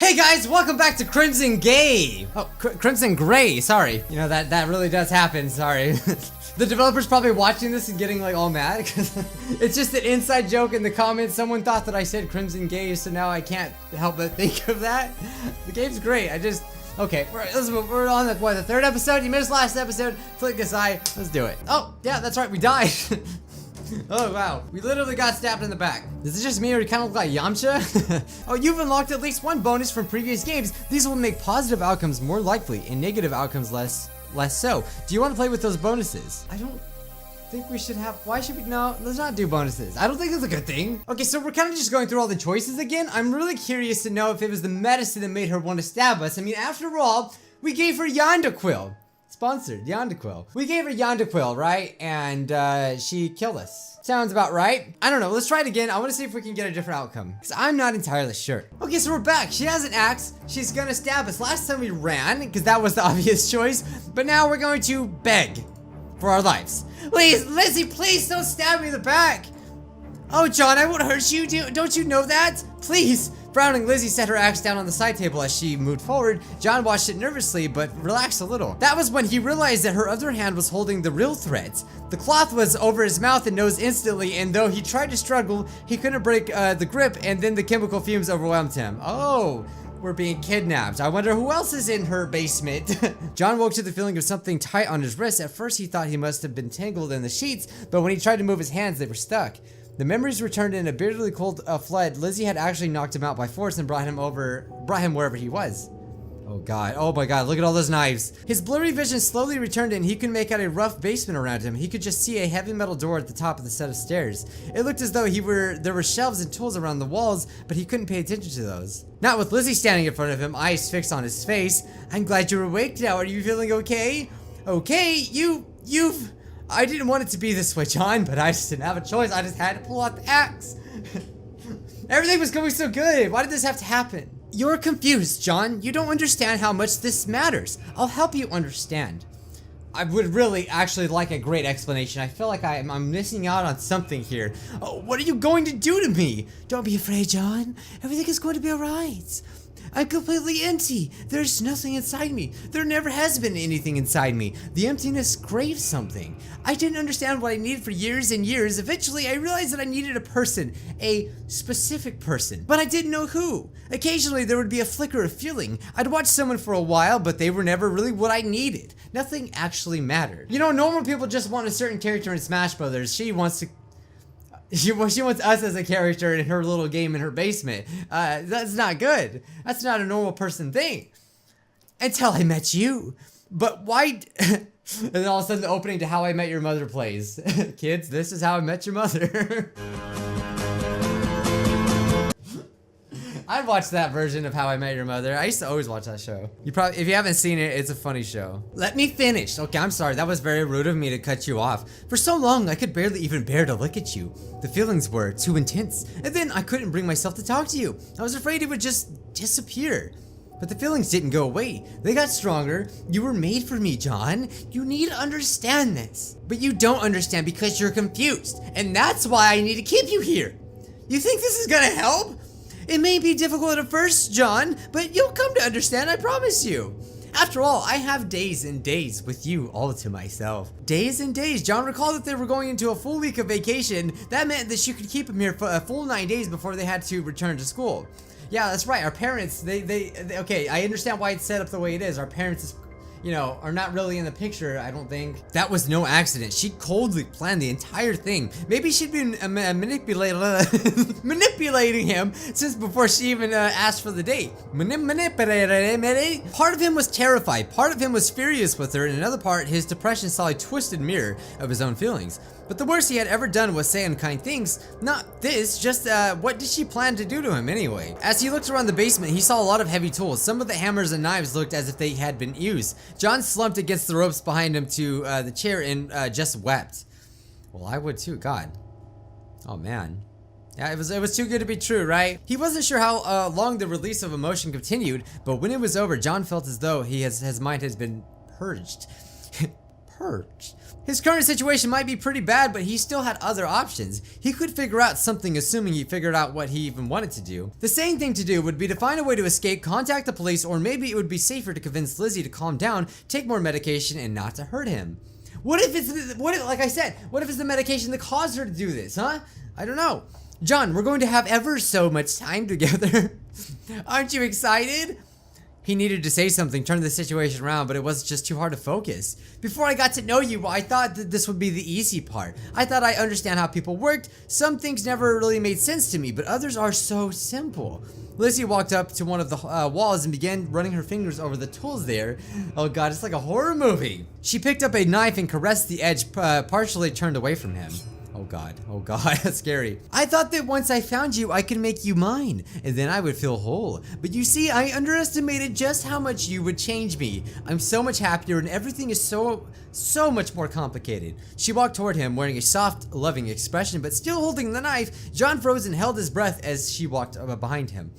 Hey guys, welcome back to Crimson Gay. Oh, Crimson Gray, sorry. You know, that really does happen, sorry. The developer's probably watching this and getting like all mad because it's just an inside joke in the comments. Someone thought that I said Crimson Gay, so now I can't help but think of that. The game's great, okay, we're on the third episode. You missed last episode, click this eye, let's do it. Oh, yeah, that's right, we died. Oh wow, we literally got stabbed in the back. Is it just me or you kind of look like Yamcha? Oh, you've unlocked at least one bonus from previous games. These will make positive outcomes more likely and negative outcomes less so. Do you want to play with those bonuses? I don't think we should have, why should we, no, let's not do bonuses. I don't think that's a good thing. Okay, so we're kind of just going through all the choices again. I'm really curious to know if it was the medicine that made her want to stab us. I mean, after all, we gave her Yonderquill. Sponsored, Yonderquill. We gave her Yonderquill, right? And she killed us. Sounds about right. I don't know, let's try it again. I want to see if we can get a different outcome, because I'm not entirely sure. Okay, so we're back. She has an axe. She's gonna stab us. Last time we ran, because that was the obvious choice, but now we're going to beg for our lives. Please, Lizzie, please don't stab me in the back. Oh, John, I won't hurt you. Don't you know that? Please. Frowning, Lizzie set her axe down on the side table as she moved forward. John watched it nervously, but relaxed a little. That was when he realized that her other hand was holding the real threads. The cloth was over his mouth and nose instantly, and though he tried to struggle, he couldn't break the grip, and then the chemical fumes overwhelmed him. Oh, we're being kidnapped. I wonder who else is in her basement. John woke to the feeling of something tight on his wrist. At first, he thought he must have been tangled in the sheets, but when he tried to move his hands, they were stuck. The memories returned in a bitterly cold flood. Lizzie had actually knocked him out by force and brought him wherever he was. Oh god, oh my god, look at all those knives. His blurry vision slowly returned and he could make out a rough basement around him. He could just see a heavy metal door at the top of the set of stairs. It looked as though there were shelves and tools around the walls, but he couldn't pay attention to those. Not with Lizzie standing in front of him, eyes fixed on his face. I'm glad you're awake now. Are you feeling okay? Okay, I didn't want it to be this way, John, but I just didn't have a choice. I just had to pull out the axe. Everything was going so good. Why did this have to happen? You're confused, John. You don't understand how much this matters. I'll help you understand. I would really actually like a great explanation. I feel like I'm missing out on something here. Oh, what are you going to do to me? Don't be afraid, John. Everything is going to be alright. I'm completely empty. There's nothing inside me. There never has been anything inside me. The emptiness craves something. I didn't understand what I needed for years and years. Eventually, I realized that I needed a person, a specific person, but I didn't know who. Occasionally, there would be a flicker of feeling. I'd watch someone for a while, but they were never really what I needed. Nothing actually mattered. You know, normal people just want a certain character in Smash Brothers. She wants us as a character in her little game in her basement. That's not good. That's not a normal person thing. Until I met you. But why? And then all of a sudden the opening to How I Met Your Mother plays. Kids, this is how I met your mother. I'd watch that version of How I Met Your Mother. I used to always watch that show. If you haven't seen it, it's a funny show. Let me finish. Okay, I'm sorry. That was very rude of me to cut you off. For so long, I could barely even bear to look at you. The feelings were too intense. And then I couldn't bring myself to talk to you. I was afraid it would just disappear. But the feelings didn't go away. They got stronger. You were made for me, John. You need to understand this. But you don't understand because you're confused. And that's why I need to keep you here. You think this is gonna help? It may be difficult at first, John, but you'll come to understand, I promise you. After all, I have days and days with you all to myself. Days and days. John recalled that they were going into a full week of vacation. That meant that she could keep him here for a full 9 days before they had to return to school. Yeah, that's right. Our parents, they okay, I understand why it's set up the way it is. Our parents, you know, are not really in the picture, I don't think. That was no accident. She coldly planned the entire thing. Maybe she'd been manipulating him since before she even asked for the date. Part of him was terrified. Part of him was furious with her. And another part, his depression saw a twisted mirror of his own feelings. But the worst he had ever done was say unkind things. Not this, just what did she plan to do to him anyway? As he looked around the basement, he saw a lot of heavy tools. Some of the hammers and knives looked as if they had been used. John slumped against the ropes behind him to the chair and just wept. Well, I would too, God. Oh man. Yeah, it was too good to be true, right? He wasn't sure how long the release of emotion continued, but when it was over, John felt as though his mind has been purged. hurt. His current situation might be pretty bad, but he still had other options. He could figure out something, assuming he figured out what he even wanted to do. The sane thing to do would be to find a way to escape, contact the police, or maybe it would be safer to convince Lizzie to calm down, take more medication, and not to hurt him. What if it's, like I said, what if it's the medication that caused her to do this, huh? I don't know. John, we're going to have ever so much time together. Aren't you excited? He needed to say something, turn the situation around, but it was just too hard to focus. Before I got to know you, I thought that this would be the easy part. I thought I understand how people worked. Some things never really made sense to me, but others are so simple. Lizzie walked up to one of the walls and began running her fingers over the tools there. Oh god, it's like a horror movie. She picked up a knife and caressed the edge, partially turned away from him. Oh god, that's scary. I thought that once I found you, I could make you mine, and then I would feel whole. But you see, I underestimated just how much you would change me. I'm so much happier, and everything is so much more complicated. She walked toward him, wearing a soft, loving expression, but still holding the knife. John froze and held his breath as she walked behind him.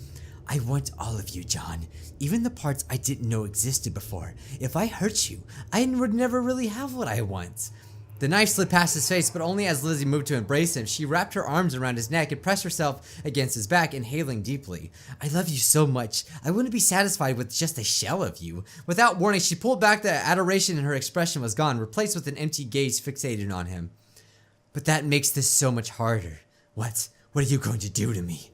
I want all of you, John. Even the parts I didn't know existed before. If I hurt you, I would never really have what I want. The knife slid past his face, but only as Lizzie moved to embrace him. She wrapped her arms around his neck and pressed herself against his back, inhaling deeply. I love you so much. I wouldn't be satisfied with just a shell of you. Without warning, she pulled back. The adoration in her expression was gone, replaced with an empty gaze fixated on him. But that makes this so much harder. What are you going to do to me?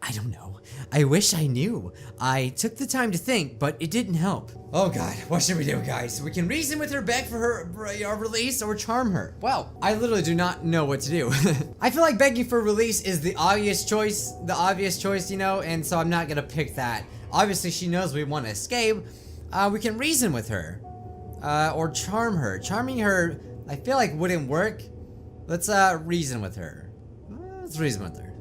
I don't know. I wish I knew. I took the time to think, but it didn't help. Oh god, what should we do, guys? We can reason with her, beg for her release, or charm her. Well, I literally do not know what to do. I feel like begging for release is the obvious choice, you know, and so I'm not gonna pick that. Obviously, she knows we want to escape. We can reason with her, or charm her. Charming her, I feel like wouldn't work. Let's reason with her. Let's reason with her.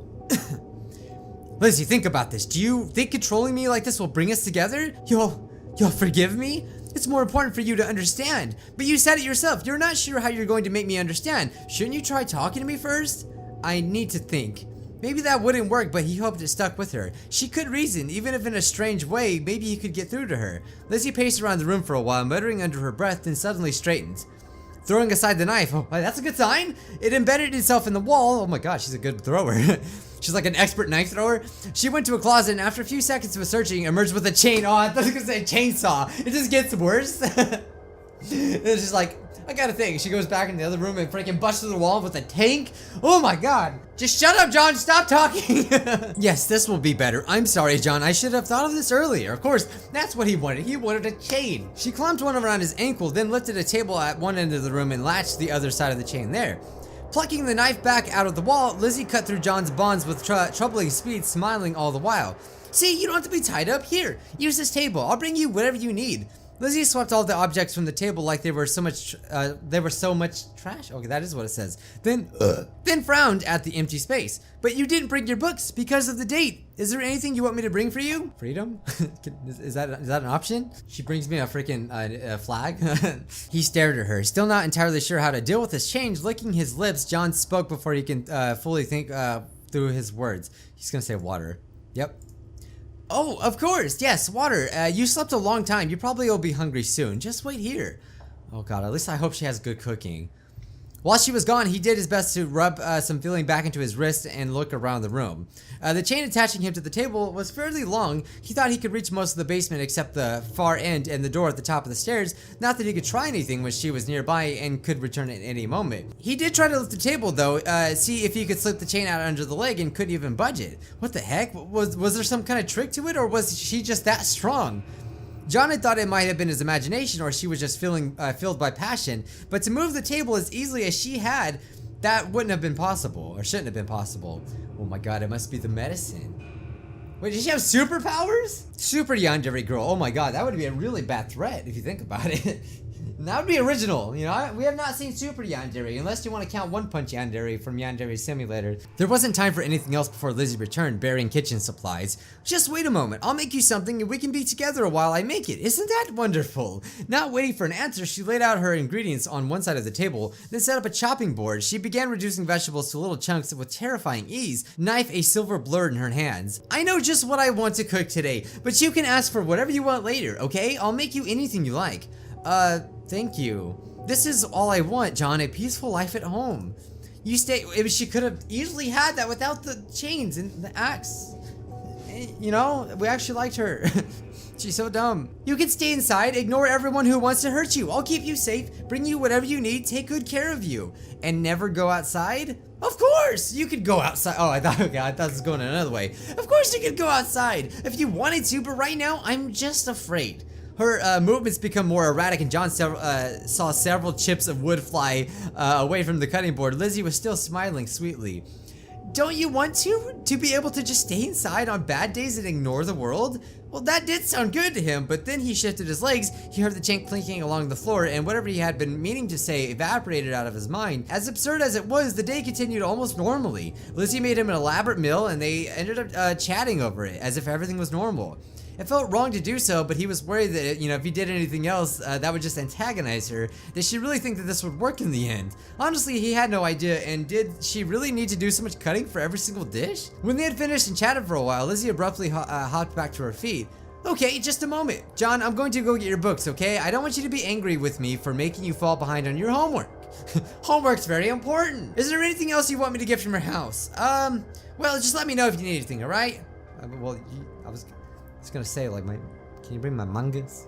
Lizzie, think about this. Do you think controlling me like this will bring us together? You'll forgive me? It's more important for you to understand. But you said it yourself. You're not sure how you're going to make me understand. Shouldn't you try talking to me first? I need to think. Maybe that wouldn't work, but he hoped it stuck with her. She could reason, even if in a strange way. Maybe he could get through to her. Lizzie paced around the room for a while, muttering under her breath, then suddenly straightened. Throwing aside the knife. Oh, that's a good sign. It embedded itself in the wall. Oh my gosh, she's a good thrower. She's like an expert knife thrower. She went to a closet and after a few seconds of searching, emerged with a chain. Oh, I thought I was gonna say chainsaw. It just gets worse. It's just like, I gotta think. She goes back in the other room and freaking busts through the wall with a tank. Oh my god. Just shut up, John. Stop talking. Yes, this will be better. I'm sorry, John. I should have thought of this earlier. Of course, that's what he wanted. He wanted a chain. She clamped one around his ankle, then lifted a table at one end of the room and latched the other side of the chain there. Plucking the knife back out of the wall, Lizzie cut through John's bonds with troubling speed, smiling all the while. See, you don't have to be tied up. Here, use this table. I'll bring you whatever you need. Lizzie swept all the objects from the table like they were so much trash. Okay, that is what it says. Then frowned at the empty space. But you didn't bring your books because of the date. Is there anything you want me to bring for you? Freedom? is that an option? She brings me a freaking flag. He stared at her, still not entirely sure how to deal with this change. Licking his lips, John spoke before he can fully think through his words. He's gonna say water. Yep. Oh, of course, yes, water. You slept a long time. You probably will be hungry soon. Just wait here. Oh god, at least I hope she has good cooking. While she was gone, he did his best to rub some feeling back into his wrist and look around the room. The chain attaching him to the table was fairly long. He thought he could reach most of the basement except the far end and the door at the top of the stairs. Not that he could try anything when she was nearby and could return at any moment. He did try to lift the table though, see if he could slip the chain out under the leg and couldn't even budge it. What the heck? Was there some kind of trick to it, or was she just that strong? John had thought it might have been his imagination or she was just filled by passion, but to move the table as easily as she had, that wouldn't have been possible, or shouldn't have been possible. Oh my god, it must be the medicine. Wait, did she have superpowers? Super Yandere Girl, oh my god, that would be a really bad threat if you think about it. That would be original, you know. We have not seen Super Yandere, unless you want to count One Punch Yandere from Yandere Simulator. There wasn't time for anything else before Lizzie returned, bearing kitchen supplies. Just wait a moment, I'll make you something and we can be together while I make it. Isn't that wonderful? Not waiting for an answer, she laid out her ingredients on one side of the table, then set up a chopping board. She began reducing vegetables to little chunks with terrifying ease, knife a silver blur in her hands. I know just what I want to cook today, but you can ask for whatever you want later, okay? I'll make you anything you like. Thank you. This is all I want, John, a peaceful life at home. You stay, she could have easily had that without the chains and the axe. You know, we actually liked her. She's so dumb. You can stay inside, ignore everyone who wants to hurt you. I'll keep you safe, bring you whatever you need, take good care of you. And never go outside? Of course, you could go outside. Oh, I thought it was going another way. Of course you could go outside if you wanted to, but right now, I'm just afraid. Her movements become more erratic, and John saw several chips of wood fly away from the cutting board. Lizzie was still smiling sweetly. Don't you want to be able to just stay inside on bad days and ignore the world? Well, that did sound good to him, but then he shifted his legs, he heard the chain clinking along the floor, and whatever he had been meaning to say evaporated out of his mind. As absurd as it was, the day continued almost normally. Lizzie made him an elaborate meal, and they ended up chatting over it, as if everything was normal. It felt wrong to do so, but he was worried that, you know, if he did anything else, that would just antagonize her. Did she really think that this would work in the end? Honestly, he had no idea, and did she really need to do so much cutting for every single dish? When they had finished and chatted for a while, Lizzie abruptly hopped back to her feet. Okay, just a moment. John, I'm going to go get your books, okay? I don't want you to be angry with me for making you fall behind on your homework. Homework's very important. Is there anything else you want me to get from your house? Well, just let me know if you need anything, alright? I was gonna say, like, can you bring my mangas?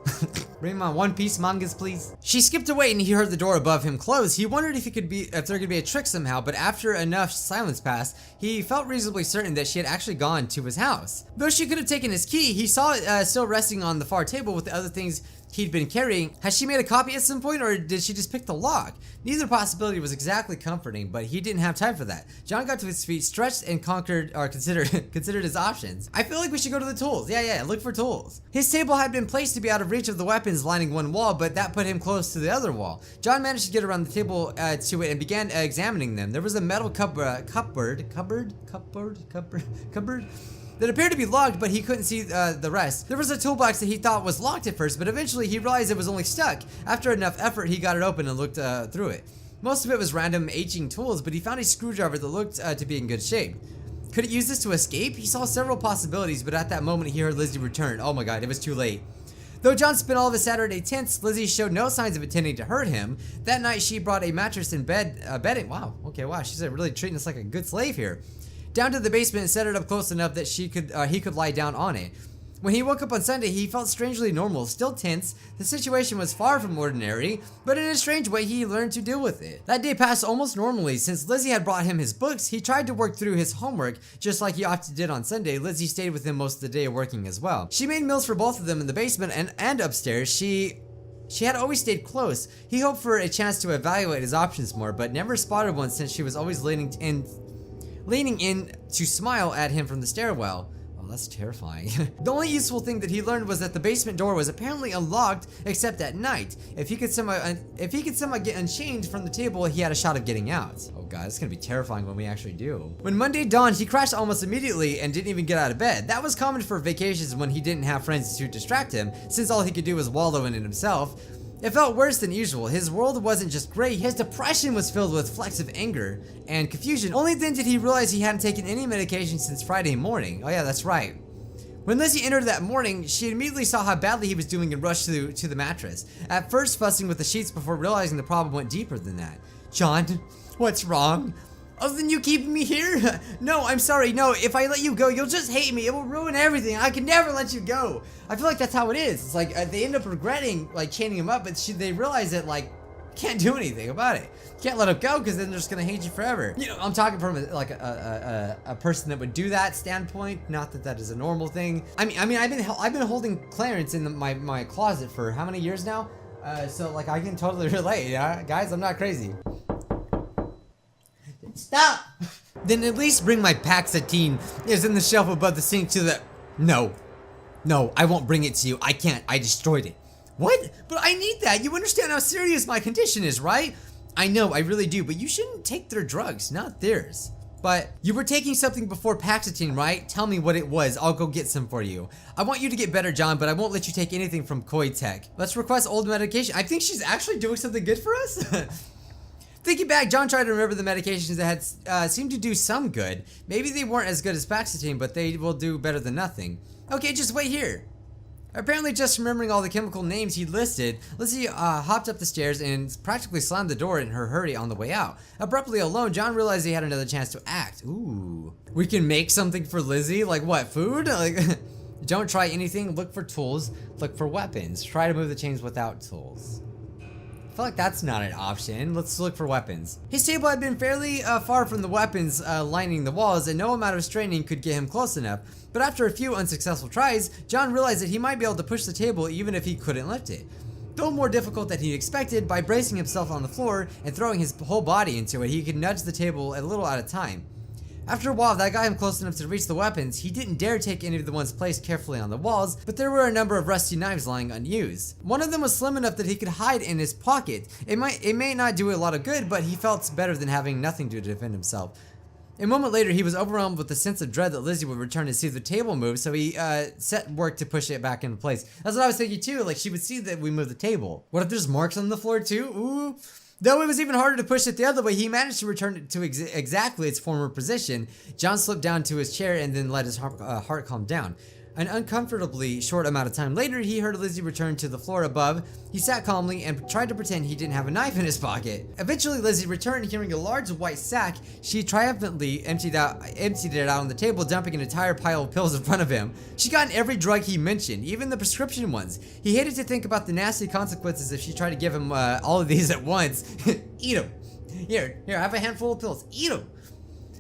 Bring my One Piece mangas, please. She skipped away and he heard the door above him close. He wondered if there could be a trick somehow, but after enough silence passed, he felt reasonably certain that she had actually gone to his house. Though she could have taken his key, he saw it still resting on the far table with the other things he'd been carrying. Had she made a copy at some point, or did she just pick the lock? Neither possibility was exactly comforting, but he didn't have time for that. John got to his feet, stretched, and considered his options. I feel like we should go to the tools. Yeah, look for tools. His table had been placed to be out of reach of the weapons lining one wall, but that put him close to the other wall. John managed to get around the table to it and began examining them. There was a metal cupboard that appeared to be locked, but he couldn't see the rest. There was a toolbox that he thought was locked at first, but eventually he realized it was only stuck. After enough effort, he got it open and looked through it. Most of it was random aging tools, but he found a screwdriver that looked to be in good shape. Could it use this to escape? He saw several possibilities, but at that moment he heard Lizzie return. Oh my god, it was too late. Though John spent all of his Saturday tense, Lizzie showed no signs of intending to hurt him. That night she brought a mattress and bedding. Wow, she's really treating us like a good slave here. Down to the basement and set it up close enough that he could lie down on it. When he woke up on Sunday, he felt strangely normal, still tense. The situation was far from ordinary, but in a strange way, he learned to deal with it. That day passed almost normally. Since Lizzie had brought him his books, he tried to work through his homework, just like he often did on Sunday. Lizzie stayed with him most of the day working as well. She made meals for both of them in the basement and upstairs. She had always stayed close. He hoped for a chance to evaluate his options more, but never spotted one since she was always leaning in to smile at him from the stairwell. Oh, that's terrifying. The only useful thing that he learned was that the basement door was apparently unlocked except at night. If he could somehow get unchained from the table, he had a shot of getting out. Oh god, it's gonna be terrifying when we actually do. When Monday dawned, he crashed almost immediately and didn't even get out of bed. That was common for vacations when he didn't have friends to distract him, since all he could do was wallow in it himself. It felt worse than usual. His world wasn't just gray, his depression was filled with flecks of anger and confusion. Only then did he realize he hadn't taken any medication since Friday morning. Oh yeah, that's right. When Lizzie entered that morning, she immediately saw how badly he was doing and rushed to the mattress. At first fussing with the sheets before realizing the problem went deeper than that. John, what's wrong? Other than you keeping me here? No, I'm sorry. No, if I let you go, you'll just hate me. It will ruin everything. I can never let you go. I feel like that's how it is. It's like they end up regretting like chaining him up, but they realize that like can't do anything about it. Can't let him go because then they're just gonna hate you forever. You know, I'm talking from a person that would do that standpoint. Not that that is a normal thing. I mean, I've been holding Clarence in my closet for how many years now? So like I can totally relate. Yeah, guys, I'm not crazy. Stop! Then at least bring my Paxatine. It's in the shelf above the sink to the... No, I won't bring it to you. I can't. I destroyed it. What? But I need that. You understand how serious my condition is, right? I know, I really do, but you shouldn't take their drugs, not theirs. But you were taking something before Paxatine, right? Tell me what it was. I'll go get some for you. I want you to get better, John, but I won't let you take anything from Koi Tech. Let's request old medication. I think she's actually doing something good for us. Thinking back, John tried to remember the medications that had seemed to do some good. Maybe they weren't as good as Paxatine, but they will do better than nothing. Okay, just wait here. Apparently just remembering all the chemical names he'd listed, Lizzie hopped up the stairs and practically slammed the door in her hurry on the way out. Abruptly alone, John realized he had another chance to act. Ooh. We can make something for Lizzie? Like what, food? Like, don't try anything, look for tools, look for weapons. Try to move the chains without tools. I feel like that's not an option. Let's look for weapons. His table had been fairly far from the weapons lining the walls, and no amount of straining could get him close enough. But after a few unsuccessful tries, John realized that he might be able to push the table even if he couldn't lift it. Though more difficult than he expected, by bracing himself on the floor and throwing his whole body into it, he could nudge the table a little at a time. After a while, that got him close enough to reach the weapons. He didn't dare take any of the ones placed carefully on the walls, but there were a number of rusty knives lying unused. One of them was slim enough that he could hide in his pocket. It may not do a lot of good, but he felt better than having nothing to defend himself. A moment later, he was overwhelmed with the sense of dread that Lizzie would return to see the table move, so he set work to push it back into place. That's what I was thinking too, like she would see that we move the table. What if there's marks on the floor too? Ooh. Though it was even harder to push it the other way, he managed to return it to exactly its former position. John slipped down to his chair and then let his heart calm down. An uncomfortably short amount of time later, he heard Lizzie return to the floor above. He sat calmly and tried to pretend he didn't have a knife in his pocket. Eventually, Lizzie returned carrying a large white sack. She triumphantly emptied it out on the table, dumping an entire pile of pills in front of him. She got every drug he mentioned, even the prescription ones. He hated to think about the nasty consequences if she tried to give him all of these at once. Eat them. Here, have a handful of pills. Eat them.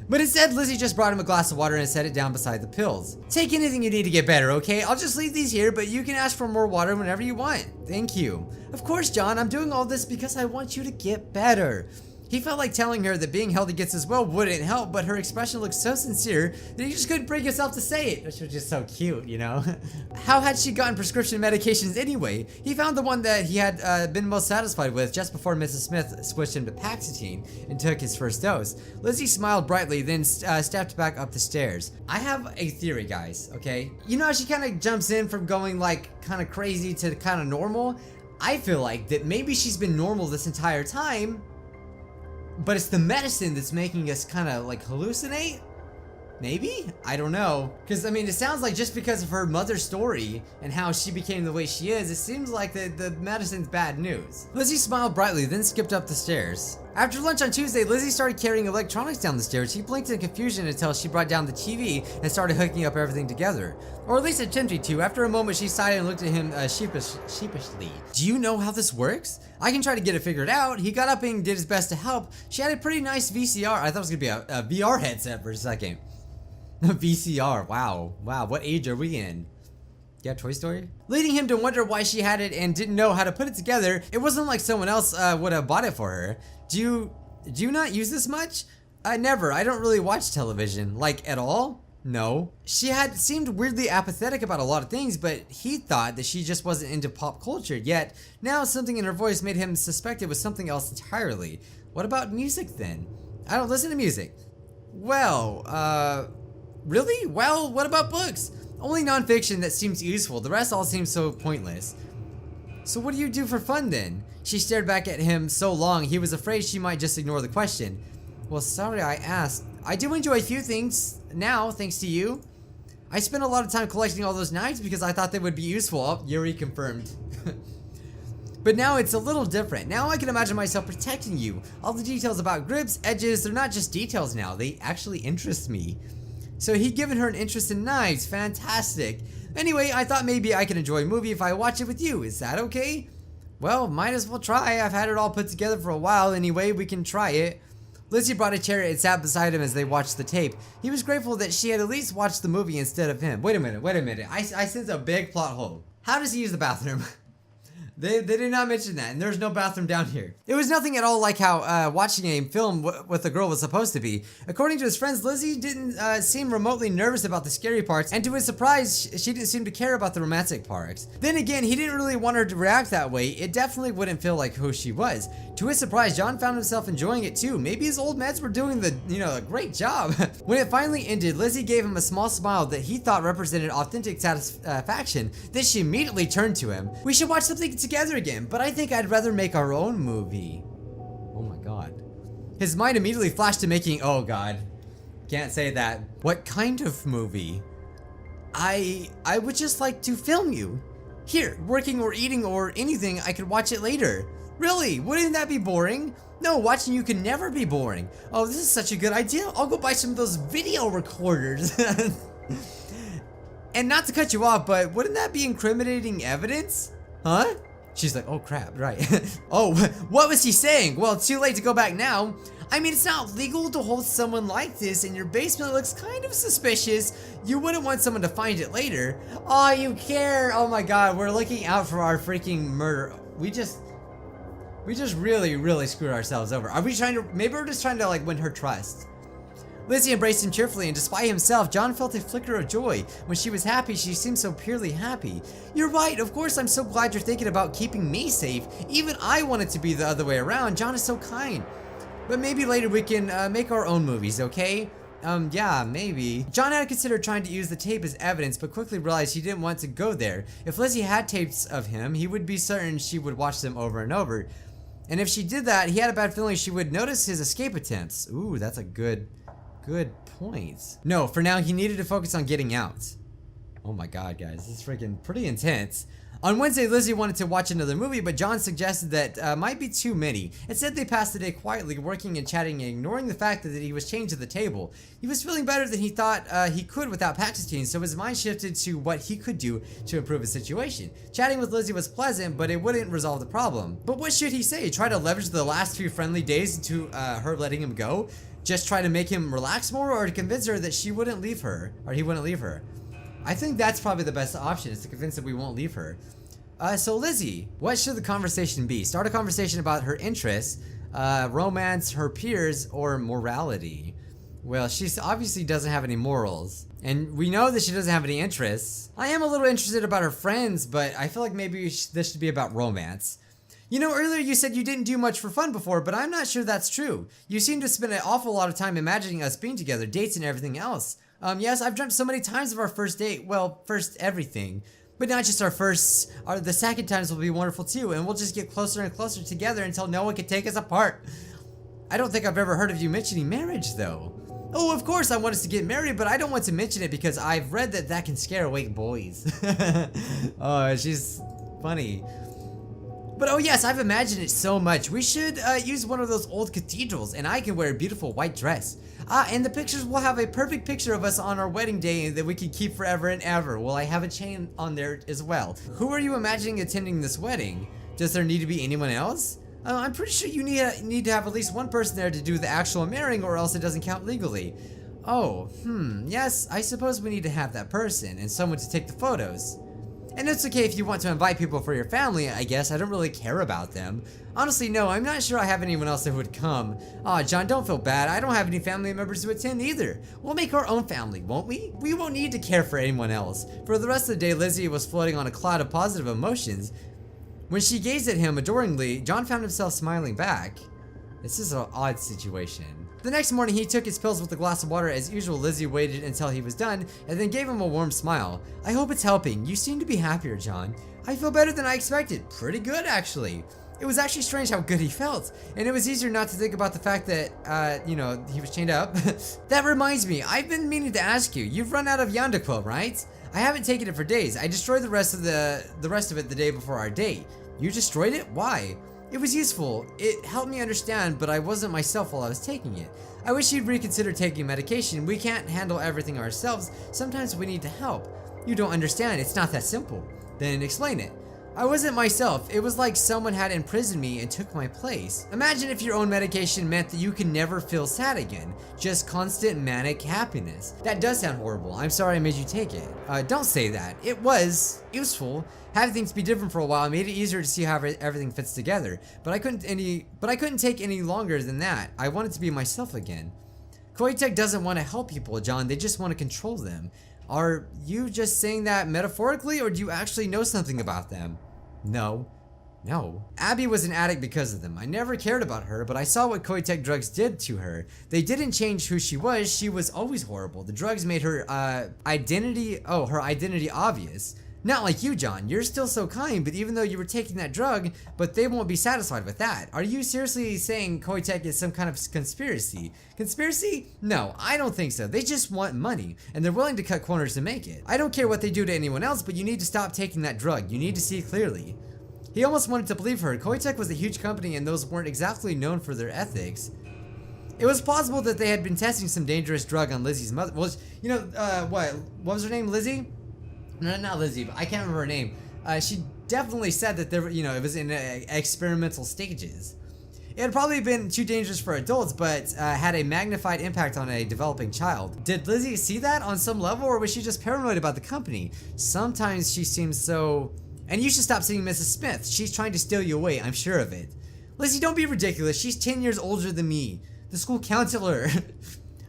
But instead, Lizzie just brought him a glass of water and set it down beside the pills. Take anything you need to get better, okay? I'll just leave these here, but you can ask for more water whenever you want. Thank you. Of course, John, I'm doing all this because I want you to get better. He felt like telling her that being held against his will wouldn't help, but her expression looked so sincere that he just couldn't bring himself to say it, which was just so cute, you know? How had she gotten prescription medications anyway? He found the one that he had been most satisfied with just before Mrs. Smith switched him to Paxitine and took his first dose. Lizzie smiled brightly, then stepped back up the stairs. I have a theory, guys, okay? You know how she kind of jumps in from going like kind of crazy to kind of normal? I feel like that maybe she's been normal this entire time, but it's the medicine that's making us kind of like hallucinate? Maybe? I don't know. Because I mean, it sounds like just because of her mother's story and how she became the way she is, it seems like the medicine's bad news. Lizzie smiled brightly, then skipped up the stairs. After lunch on Tuesday, Lizzie started carrying electronics down the stairs. She blinked in confusion until she brought down the TV and started hooking up everything together. Or at least attempting to. After a moment, she sighed and looked at him sheepishly. Do you know how this works? I can try to get it figured out. He got up and did his best to help. She had a pretty nice VCR. I thought it was gonna be a VR headset for a second. VCR, wow, what age are we in? Yeah, Toy Story? Leading him to wonder why she had it and didn't know how to put it together. It wasn't like someone else would have bought it for her. Do you not use this much? Never. I don't really watch television. Like, at all? No. She had seemed weirdly apathetic about a lot of things, but he thought that she just wasn't into pop culture. Yet, now something in her voice made him suspect it was something else entirely. What about music then? I don't listen to music. Well, really? Well, what about books? Only nonfiction that seems useful. The rest all seems so pointless. So what do you do for fun then? She stared back at him so long he was afraid she might just ignore the question. Well, sorry I asked. I do enjoy a few things now, thanks to you. I spent a lot of time collecting all those knives because I thought they would be useful. Oh, Yuri confirmed. But now it's a little different. Now I can imagine myself protecting you. All the details about grips, edges, they're not just details now. They actually interest me. So he'd given her an interest in knives. Fantastic. Anyway, I thought maybe I could enjoy a movie if I watch it with you. Is that okay? Well, might as well try. I've had it all put together for a while. Anyway, we can try it. Lizzie brought a chair and sat beside him as they watched the tape. He was grateful that she had at least watched the movie instead of him. Wait a minute. I sense a big plot hole. How does he use the bathroom? They did not mention that, and there's no bathroom down here. It was nothing at all like how watching a film with a girl was supposed to be. According to his friends, Lizzie didn't seem remotely nervous about the scary parts, and to his surprise, she didn't seem to care about the romantic parts. Then again, he didn't really want her to react that way. It definitely wouldn't feel like who she was. To his surprise, John found himself enjoying it too. Maybe his old meds were doing a great job. When it finally ended, Lizzie gave him a small smile that he thought represented authentic satisfaction. Then she immediately turned to him. We should watch something together again, but I think I'd rather make our own movie. Oh my god. His mind immediately flashed to making, oh god, can't say that. What kind of movie? I would just like to film you. Here, working or eating or anything, I could watch it later. Really? Wouldn't that be boring? No, watching you can never be boring. Oh, this is such a good idea. I'll go buy some of those video recorders. And not to cut you off, but wouldn't that be incriminating evidence? Huh? She's like, oh crap, right. Oh, what was he saying? Well, it's too late to go back now. I mean, it's not legal to hold someone like this, and your basement looks kind of suspicious. You wouldn't want someone to find it later. Oh, you care. Oh my god, we're looking out for our freaking murder. We just really screwed ourselves over. Are we trying to, maybe we're just trying to like win her trust. Lizzie embraced him cheerfully, and despite himself, John felt a flicker of joy. When she was happy, she seemed so purely happy. You're right, of course I'm so glad you're thinking about keeping me safe. Even I want it to be the other way around. John is so kind. But maybe later we can make our own movies, okay? Yeah, maybe. John had considered trying to use the tape as evidence, but quickly realized he didn't want to go there. If Lizzie had tapes of him, he would be certain she would watch them over and over. And if she did that, he had a bad feeling she would notice his escape attempts. Ooh, that's a good point. No, for now he needed to focus on getting out. Oh my god, guys, this is freaking pretty intense. On Wednesday, Lizzie wanted to watch another movie, but John suggested that might be too many. Instead, they passed the day quietly, working and chatting and ignoring the fact that he was chained to the table. He was feeling better than he thought he could without Pakistan, so his mind shifted to what he could do to improve his situation. Chatting with Lizzie was pleasant, but it wouldn't resolve the problem. But what should he say? Try to leverage the last few friendly days into her letting him go? Just try to make him relax more, or to convince her that she wouldn't leave her, or he wouldn't leave her? I think that's probably the best option, is to convince that we won't leave her. So Lizzie, what should the conversation be? Start a conversation about her interests, romance, her peers, or morality. Well, she obviously doesn't have any morals, and we know that she doesn't have any interests. I am a little interested about her friends, but I feel like maybe this should be about romance. You know, earlier you said you didn't do much for fun before, but I'm not sure that's true. You seem to spend an awful lot of time imagining us being together, dates and everything else. Yes, I've dreamt so many times of our first date, well, first everything. But not just our first, the second times will be wonderful too, and we'll just get closer and closer together until no one can take us apart. I don't think I've ever heard of you mentioning marriage though. Oh, of course I want us to get married, but I don't want to mention it because I've read that can scare away boys. Oh, she's funny. But oh yes, I've imagined it so much. We should use one of those old cathedrals, and I can wear a beautiful white dress. And the pictures will have a perfect picture of us on our wedding day that we can keep forever and ever. Well, I have a chain on there as well. Who are you imagining attending this wedding? Does there need to be anyone else? I'm pretty sure you need to have at least one person there to do the actual marrying, or else it doesn't count legally. Oh, yes, I suppose we need to have that person and someone to take the photos. And it's okay if you want to invite people for your family, I guess. I don't really care about them. Honestly, no, I'm not sure I have anyone else that would come. Aw, John, don't feel bad. I don't have any family members to attend either. We'll make our own family, won't we? We won't need to care for anyone else. For the rest of the day, Lizzie was floating on a cloud of positive emotions. When she gazed at him adoringly, John found himself smiling back. This is an odd situation. The next morning, he took his pills with a glass of water. As usual, Lizzie waited until he was done and then gave him a warm smile. I hope it's helping. You seem to be happier, John. I feel better than I expected. Pretty good, actually. It was actually strange how good he felt, and it was easier not to think about the fact that, he was chained up. That reminds me, I've been meaning to ask you. You've run out of Yandere, right? I haven't taken it for days. I destroyed the rest of it the day before our date. You destroyed it? Why? It was useful. It helped me understand, but I wasn't myself while I was taking it. I wish you'd reconsider taking medication. We can't handle everything ourselves. Sometimes we need to help. You don't understand. It's not that simple. Then explain it. I wasn't myself. It was like someone had imprisoned me and took my place. Imagine if your own medication meant that you can never feel sad again. Just constant manic happiness. That does sound horrible. I'm sorry I made you take it. Don't say that. It was useful. Having things be different for a while made it easier to see how everything fits together. But I couldn't take any longer than that. I wanted to be myself again. Koitek doesn't want to help people, John. They just want to control them. Are you just saying that metaphorically, or do you actually know something about them? No. Abby was an addict because of them. I never cared about her, but I saw what Koitek drugs did to her. They didn't change who she was. She was always horrible. The drugs made her identity obvious. Not like you, John. You're still so kind, but even though you were taking that drug, but they won't be satisfied with that. Are you seriously saying Koitek is some kind of conspiracy? Conspiracy? No, I don't think so. They just want money, and they're willing to cut corners to make it. I don't care what they do to anyone else, but you need to stop taking that drug. You need to see clearly. He almost wanted to believe her. Koitek was a huge company, and those weren't exactly known for their ethics. It was possible that they had been testing some dangerous drug on Lizzie's mother. Well, you know, what was her name? Lizzie? No, not Lizzie, but I can't remember her name. She definitely said that there, you know, it was in experimental stages. It had probably been too dangerous for adults, but had a magnified impact on a developing child. Did Lizzie see that on some level, or was she just paranoid about the company? Sometimes she seems so... And you should stop seeing Mrs. Smith. She's trying to steal you away, I'm sure of it. Lizzie, don't be ridiculous. She's 10 years older than me. The school counselor.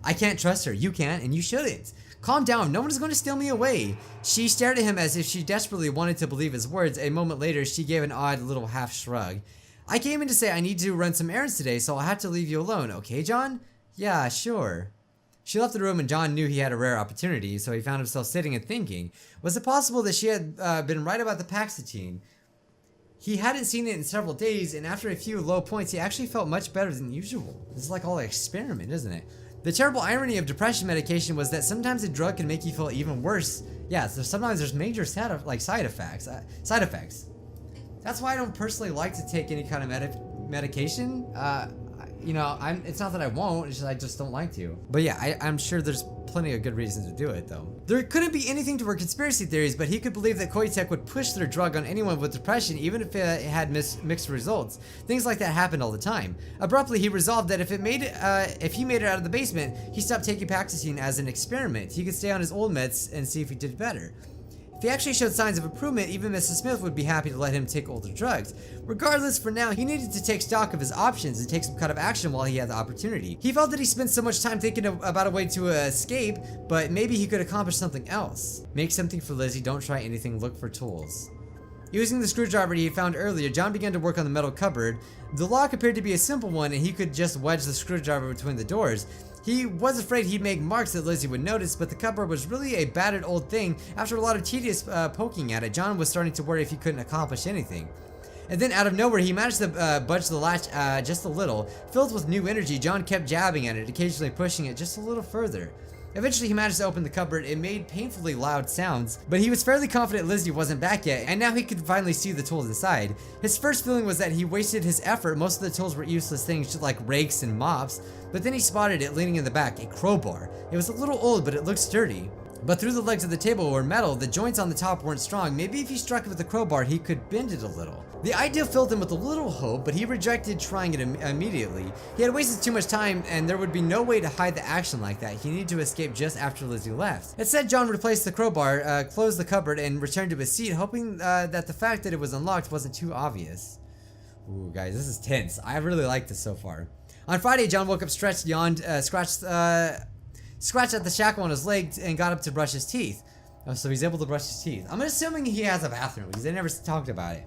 I can't trust her. You can't, and you shouldn't. Calm down, no one is going to steal me away. She stared at him as if she desperately wanted to believe his words. A moment later, she gave an odd little half shrug. I came in to say I need to run some errands today, so I'll have to leave you alone. Okay, John? Yeah, sure. She left the room and John knew he had a rare opportunity, so he found himself sitting and thinking. Was it possible that she had been right about the Paxitine? He hadn't seen it in several days, and after a few low points, he actually felt much better than usual. This is like all an experiment, isn't it? The terrible irony of depression medication was that sometimes a drug can make you feel even worse. Yeah, so sometimes there's major side effects. That's why I don't personally like to take any kind of medication. You know, it's not that I won't, it's just I just don't like to. But yeah, I'm sure there's plenty of good reasons to do it though. There couldn't be anything to her conspiracy theories, but he could believe that Koitek would push their drug on anyone with depression even if it had mixed results. Things like that happened all the time. Abruptly, he resolved that if he made it out of the basement, he stopped taking Paxitine as an experiment. He could stay on his old meds and see if he did better. If he actually showed signs of improvement, even Mrs. Smith would be happy to let him take older drugs. Regardless, for now, he needed to take stock of his options and take some kind of action while he had the opportunity. He felt that he spent so much time thinking about a way to escape, but maybe he could accomplish something else. Make something for Lizzie, don't try anything, look for tools. Using the screwdriver he found earlier, John began to work on the metal cupboard. The lock appeared to be a simple one, and he could just wedge the screwdriver between the doors. He was afraid he'd make marks that Lizzie would notice, but the cupboard was really a battered old thing. After a lot of tedious poking at it, John was starting to worry if he couldn't accomplish anything. And then out of nowhere, he managed to budge the latch just a little. Filled with new energy, John kept jabbing at it, occasionally pushing it just a little further. Eventually, he managed to open the cupboard. It made painfully loud sounds, but he was fairly confident Lizzie wasn't back yet, and now he could finally see the tools inside. His first feeling was that he wasted his effort. Most of the tools were useless things, just like rakes and mops, but then he spotted it leaning in the back, a crowbar. It was a little old, but it looked sturdy. But through the legs of the table were metal, the joints on the top weren't strong. Maybe if he struck it with a crowbar, he could bend it a little. The idea filled him with a little hope, but he rejected trying it immediately. He had wasted too much time, and there would be no way to hide the action like that. He needed to escape just after Lizzie left. Instead, John replaced the crowbar, closed the cupboard, and returned to his seat, hoping that the fact that it was unlocked wasn't too obvious. Ooh, guys, this is tense. I really like this so far. On Friday, John woke up stretched, yawned, scratched at the shackle on his leg, and got up to brush his teeth. Oh, so he's able to brush his teeth. I'm assuming he has a bathroom because they never talked about it.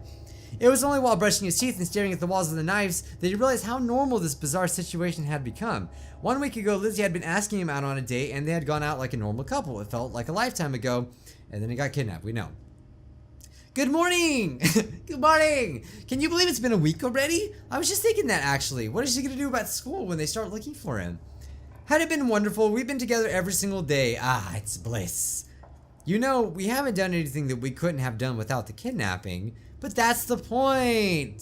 It was only while brushing his teeth and staring at the walls of the knives that he realized how normal this bizarre situation had become. 1 week ago, Lizzie had been asking him out on a date, and they had gone out like a normal couple. It felt like a lifetime ago, and then he got kidnapped. We know. Good morning! Good morning! Can you believe it's been a week already? I was just thinking that actually. What is he gonna do about school when they start looking for him? Had it been wonderful? We've been together every single day. Ah, it's bliss. You know, we haven't done anything that we couldn't have done without the kidnapping, but that's the point.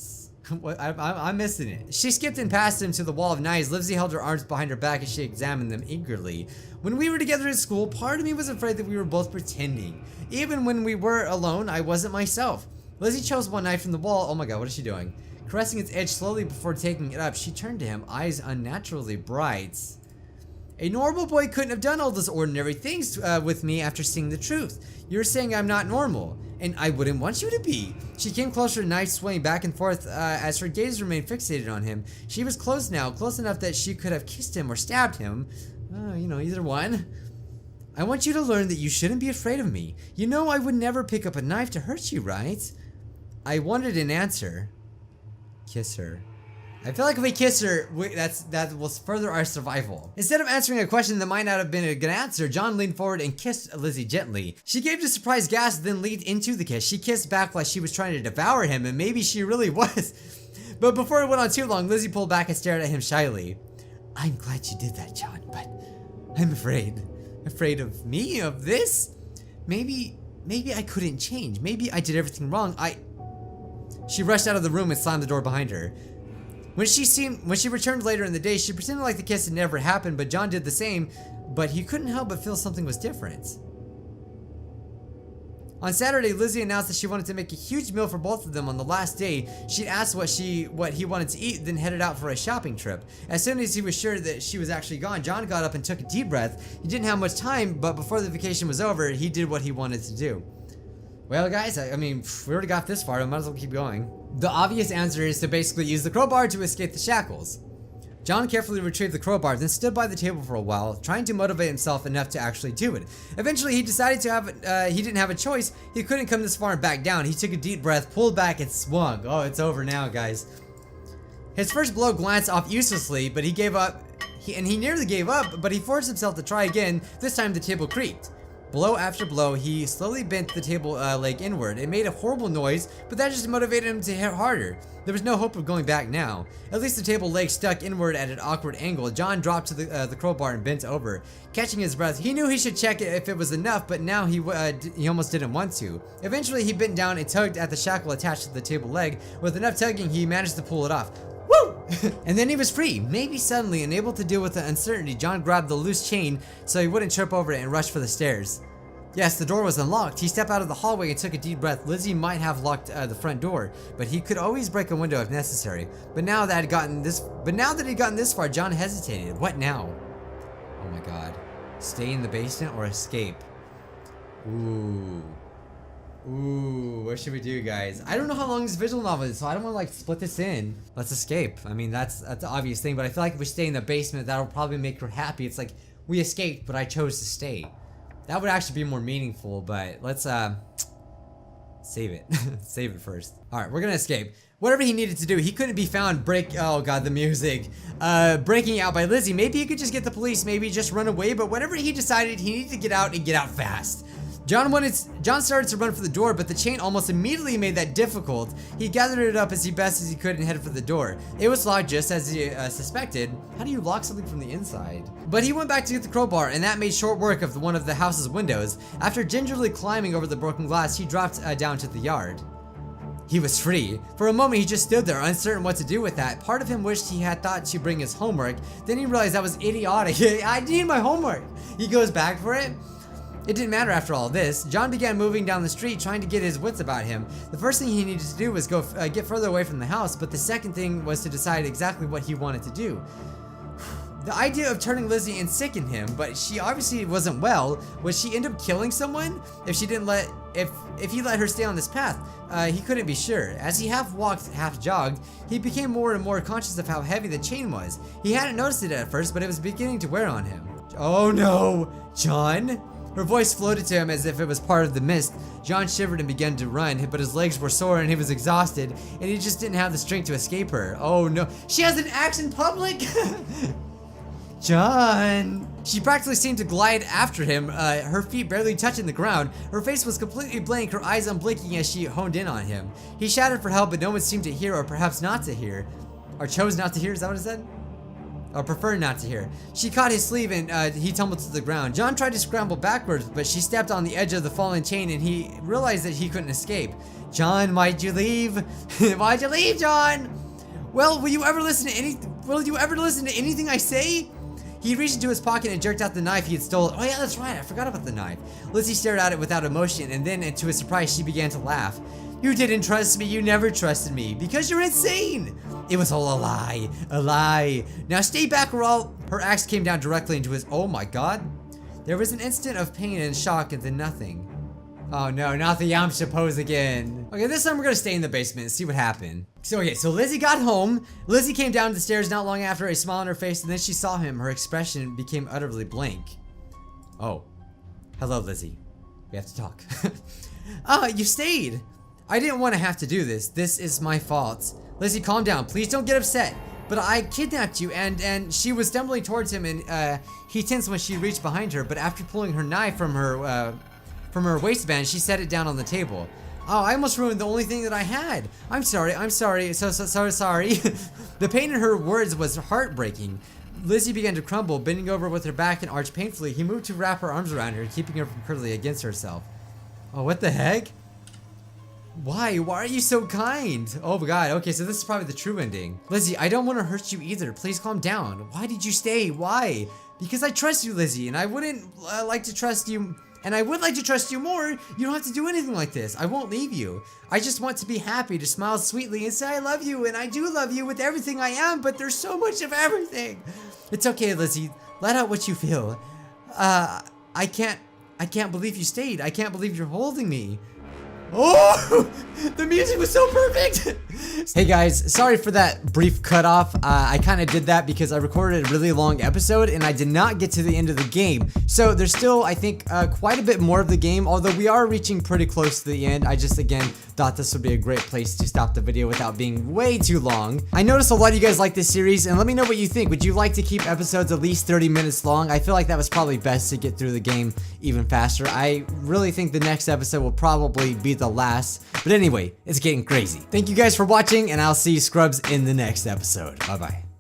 I'm missing it. She skipped and passed him to the wall of knives. Lizzie held her arms behind her back as she examined them eagerly. When we were together at school, part of me was afraid that we were both pretending. Even when we were alone, I wasn't myself. Lizzie chose one knife from the wall. Oh my god, what is she doing? Caressing its edge slowly before taking it up, she turned to him, eyes unnaturally bright. A normal boy couldn't have done all those ordinary things with me after seeing the truth. You're saying I'm not normal, and I wouldn't want you to be. She came closer, knife swaying back and forth as her gaze remained fixated on him. She was close now, close enough that she could have kissed him or stabbed him. You know, either one. I want you to learn that you shouldn't be afraid of me. You know I would never pick up a knife to hurt you, right? I wanted an answer. Kiss her. I feel like if we kiss her, that will further our survival. Instead of answering a question that might not have been a good answer, John leaned forward and kissed Lizzie gently. She gave a surprised gasp, then leaned into the kiss. She kissed back like she was trying to devour him, and maybe she really was. But before it went on too long, Lizzie pulled back and stared at him shyly. I'm glad you did that, John, but I'm afraid. Afraid of me? Of this? Maybe I couldn't change. Maybe I did everything wrong. She rushed out of the room and slammed the door behind her. When she returned later in the day, she pretended like the kiss had never happened, but John did the same, but he couldn't help but feel something was different. On Saturday, Lizzie announced that she wanted to make a huge meal for both of them. On the last day, she asked what he wanted to eat, then headed out for a shopping trip. As soon as he was sure that she was actually gone, John got up and took a deep breath. He didn't have much time, but before the vacation was over, he did what he wanted to do. Well, guys, I mean, we already got this far, I might as well keep going. The obvious answer is to basically use the crowbar to escape the shackles. John carefully retrieved the crowbar, then stood by the table for a while, trying to motivate himself enough to actually do it. Eventually, he decided he didn't have a choice. He couldn't come this far and back down. He took a deep breath, pulled back, and swung. Oh, it's over now, guys. His first blow glanced off uselessly, but he gave up. He nearly gave up, but he forced himself to try again. This time, the table creaked. Blow after blow, he slowly bent the table leg inward. It made a horrible noise, but that just motivated him to hit harder. There was no hope of going back now. At least the table leg stuck inward at an awkward angle. John dropped to the crowbar and bent over. Catching his breath, he knew he should check it if it was enough, but now he almost didn't want to. Eventually, he bent down and tugged at the shackle attached to the table leg. With enough tugging, he managed to pull it off. Woo! And then he was free. Maybe suddenly, unable to deal with the uncertainty, John grabbed the loose chain so he wouldn't trip over it and rushed for the stairs. Yes, the door was unlocked. He stepped out of the hallway and took a deep breath. Lizzie might have locked the front door, but he could always break a window if necessary. But now that he'd gotten this far, John hesitated. What now? Oh my god. Stay in the basement or escape? Ooh, what should we do, guys? I don't know how long this visual novel is, so I don't want to like split this in. Let's escape. I mean, that's the obvious thing, but I feel like if we stay in the basement, that'll probably make her happy. It's like, we escaped, but I chose to stay. That would actually be more meaningful, but let's save it. Save it first. Alright, we're gonna escape. Whatever he needed to do, he couldn't be found oh god, the music. Breaking out by Lizzie. Maybe he could just get the police, maybe just run away, but whatever he decided, he needed to get out and get out fast. John started to run for the door, but the chain almost immediately made that difficult. He gathered it up as best as he could and headed for the door. It was locked just as he suspected. How do you lock something from the inside? But he went back to get the crowbar, and that made short work of one of the house's windows. After gingerly climbing over the broken glass, he dropped down to the yard. He was free. For a moment, he just stood there, uncertain what to do with that. Part of him wished he had thought to bring his homework. Then he realized that was idiotic. I need my homework. He goes back for it. It didn't matter after all this. John began moving down the street, trying to get his wits about him. The first thing he needed to do was get further away from the house, but the second thing was to decide exactly what he wanted to do. The idea of turning Lizzie in sickened him, but she obviously wasn't well. Would she end up killing someone if he let her stay on this path? He couldn't be sure. As he half walked, half jogged, he became more and more conscious of how heavy the chain was. He hadn't noticed it at first, but it was beginning to wear on him. Oh no, John? Her voice floated to him as if it was part of the mist. John shivered and began to run, but his legs were sore and he was exhausted, and he just didn't have the strength to escape her. Oh no, she has an axe in public? John! She practically seemed to glide after him, her feet barely touching the ground. Her face was completely blank, her eyes unblinking as she honed in on him. He shouted for help, but no one seemed to hear, or perhaps not to hear. Or chose not to hear, is that what it said? Or preferred not to hear. She caught his sleeve and he tumbled to the ground. John tried to scramble backwards, but she stepped on the edge of the fallen chain and he realized that he couldn't escape. John, why'd you leave? Why'd you leave, John? Well, will you ever listen to anything I say? He reached into his pocket and jerked out the knife he had stolen. Oh yeah, that's right, I forgot about the knife. Lizzie stared at it without emotion, and then, to his surprise, she began to laugh. You didn't trust me, you never trusted me, because you're insane! It was all a lie, a lie. Now stay back or Her axe came down directly into his, oh my god. There was an instant of pain and shock and then nothing. Oh no, not the Yamcha pose again. Okay, this time we're gonna stay in the basement and see what happened. So Lizzie got home. Lizzie came down the stairs not long after, a smile on her face, and then she saw him. Her expression became utterly blank. Oh. Hello, Lizzie. We have to talk. You stayed. I didn't want to have to do this. This is my fault. Lizzie, calm down. Please don't get upset. but I kidnapped you, and she was stumbling towards him, and he tensed when she reached behind her, but after pulling her knife from her waistband, she set it down on the table. Oh, I almost ruined the only thing that I had. I'm sorry, so sorry. The pain in her words was heartbreaking. Lizzie began to crumble, bending over with her back and arched painfully. He moved to wrap her arms around her, keeping her from curling against herself. Oh, what the heck? Why? Why are you so kind? Oh my god, okay, so this is probably the true ending. Lizzie, I don't want to hurt you either. Please calm down. Why did you stay? Why? Because I trust you, Lizzie, and I wouldn't like to trust you. And I would like to trust you more. You don't have to do anything like this. I won't leave you. I just want to be happy, to smile sweetly and say I love you, and I do love you with everything I am, but there's so much of everything. It's okay, Lizzie. Let out what you feel. I can't believe you stayed. I can't believe you're holding me. Oh, the music was so perfect. Hey guys, sorry for that brief cutoff. I kind of did that because I recorded a really long episode and I did not get to the end of the game. So there's still, I think, quite a bit more of the game, although we are reaching pretty close to the end. I just, again, thought this would be a great place to stop the video without being way too long. I noticed a lot of you guys like this series, and let me know what you think. Would you like to keep episodes at least 30 minutes long? I feel like that was probably best to get through the game even faster. I really think the next episode will probably be the last. But anyway, it's getting crazy. Thank you guys for watching, and I'll see you scrubs in the next episode. Bye-bye.